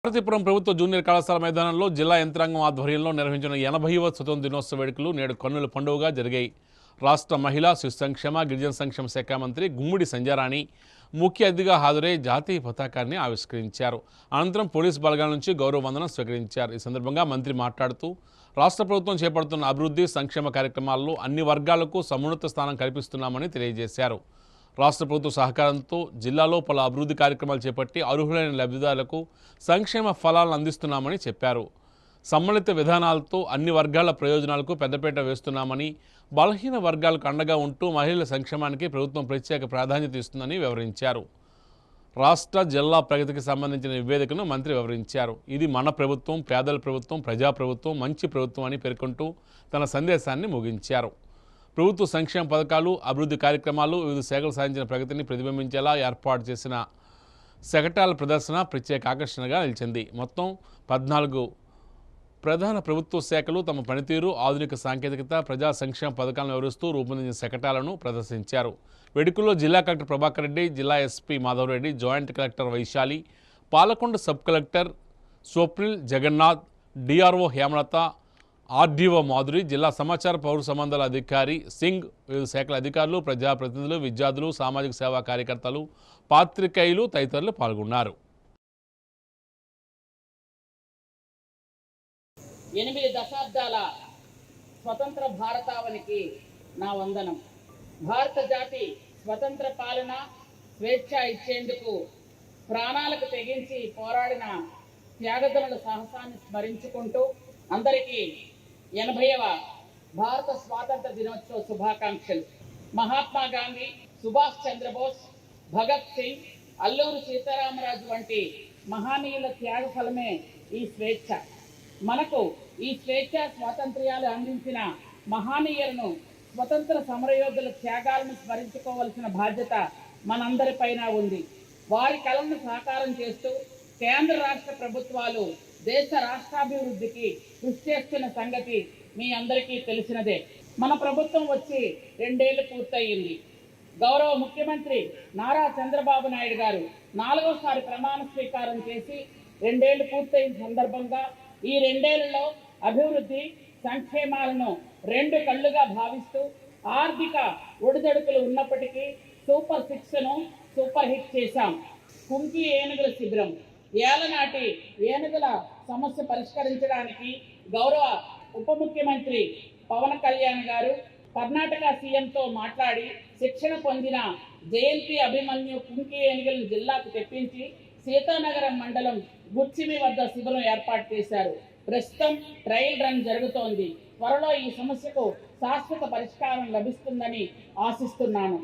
పార్వతీపురం ప్రభుత్వ జూనియర్ కళాశాల మైదానంలో జిల్లా యంత్రాంగం ఆధ్వర్యంలో నిర్వహించిన 80వ స్వతంత్ర దినోత్సవ వేడుకలు నేడు కన్నుల పండుగగా జరిగాయి. రాష్ట్ర మహిళా శిశు సంక్షేమ గిరిజన సంక్షేమ శాఖ మంత్రి గుమ్మడి సంధ్యారాణి ముఖ్య అతిథిగా హాజరై జాతీయ పతాకాన్ని ఆవిష్కరించారు. అనంతరం పోలీసు బలగాల నుంచి గౌరవ వందనం స్వీకరించారు. ఈ సందర్భంగా మంత్రి మాట్లాడుతూ రాష్ట్ర ప్రభుత్వం చేపడుతున్న అభివృద్ధి సంక్షేమ కార్యక్రమాల్లో అన్ని వర్గాలకు సమున్నత స్థానం కల్పిస్తున్నామని తెలియజేశారు. రాష్ట్ర ప్రభుత్వ సహకారంతో జిల్లాలో పలు అభివృద్ధి కార్యక్రమాలు చేపట్టి అర్హులైన లబ్ధిదారులకు సంక్షేమ ఫలాలను అందిస్తున్నామని చెప్పారు. సమ్మిళిత విధానాలతో అన్ని వర్గాల ప్రయోజనాలకు పెద్దపీట వేస్తున్నామని, బలహీన వర్గాలకు అండగా ఉంటూ మహిళల సంక్షేమానికి ప్రభుత్వం ప్రత్యేక ప్రాధాన్యత ఇస్తుందని వివరించారు. రాష్ట్ర జిల్లా ప్రగతికి సంబంధించిన నివేదికను మంత్రి వివరించారు. ఇది మన ప్రభుత్వం, పేదల ప్రభుత్వం, ప్రజాప్రభుత్వం, మంచి ప్రభుత్వం అని పేర్కొంటూ తన సందేశాన్ని ముగించారు. ప్రభుత్వ సంక్షేమ పథకాలు, అభివృద్ధి కార్యక్రమాలు, వివిధ శాఖలు సాధించిన ప్రగతిని ప్రతిబింబించేలా ఏర్పాటు చేసిన శకటాల ప్రదర్శన ప్రత్యేక ఆకర్షణగా నిలిచింది. మొత్తం 14 ప్రధాన ప్రభుత్వ శాఖలు తమ పనితీరు, ఆధునిక సాంకేతికత, ప్రజా సంక్షేమ పథకాలను వివరిస్తూ రూపొందించిన శకటాలను ప్రదర్శించారు. వేడుకల్లో జిల్లా కలెక్టర్ ప్రభాకర్ రెడ్డి, జిల్లా SP Madhava Reddy, joint collector Vaishali, Palakonda sub collector Swapnil Jagannath, DRO Hemalatha, RDO Madhuri, జిల్లా సమాచార పౌర సంబంధాల అధికారి సింగ్, వివిధ శాఖల అధికారులు, ప్రజాప్రతినిధులు, విద్యార్థులు, సామాజిక సేవా కార్యకర్తలు, పాత్రికేయులు తదితరులు పాల్గొన్నారు. 8 దశాబ్దాల స్వతంత్ర భారతావనికి నా వందనం. భారత జాతి స్వతంత్ర పాలన, స్వేచ్ఛ ఇచ్చేందుకు ప్రాణాలకు తెగించి పోరాడిన త్యాగదనుల సాహసాన్ని స్మరించుకుంటూ అందరికీ 80వ భారత స్వాతంత్ర దినోత్సవ శుభాకాంక్షలు. మహాత్మా గాంధీ, సుభాష్ చంద్రబోస్, భగత్ సింగ్, అల్లూరి సీతారామరాజు వంటి మహనీయుల త్యాగ ఫలమే ఈ స్వేచ్ఛ. మనకు ఈ స్వేచ్ఛ స్వాతంత్ర్యాలు అందించిన మహనీయులను, స్వతంత్ర సమరయోధుల త్యాగాలను స్మరించుకోవాల్సిన బాధ్యత మనందరిపైన ఉంది. వారి కళలను సాకారం చేస్తూ కేంద్ర రాష్ట్ర ప్రభుత్వాలు దేశ రాష్ట్రాభివృద్ధికి కృషి చేస్తున్న సంగతి మీ అందరికీ తెలిసినదే. మన ప్రభుత్వం వచ్చి 2 ఏళ్లు పూర్తయింది. గౌరవ ముఖ్యమంత్రి నారా చంద్రబాబు నాయుడు గారు 4వసారి ప్రమాణ స్వీకారం చేసి 2 ఏళ్లు పూర్తయిన సందర్భంగా ఈ 2 ఏళ్లలో అభివృద్ధి సంక్షేమాలను 2 కళ్ళుగా భావిస్తూ ఆర్థిక ఒడిదొడుకులు ఉన్నప్పటికీ సూపర్ 6ను సూపర్ హిట్ చేశాం. కుంకి ఏనుగుల శిబిరం, ఏలనాటి ఏనుగుల సమస్య పరిష్కరించడానికి గౌరవ ఉప ముఖ్యమంత్రి పవన్ కళ్యాణ్ గారు కర్ణాటక సీఎంతో మాట్లాడి శిక్షణ పొందిన జయంతి అభిమన్యు కుంకి ఏనుగులను జిల్లాకు తెప్పించి సీతానగరం మండలం గుర్చిమి వద్ద శిబిరం ఏర్పాటు చేశారు. ప్రస్తుతం ట్రయల్ రన్ జరుగుతోంది. త్వరలో ఈ సమస్యకు శాశ్వత పరిష్కారం లభిస్తుందని ఆశిస్తున్నాను.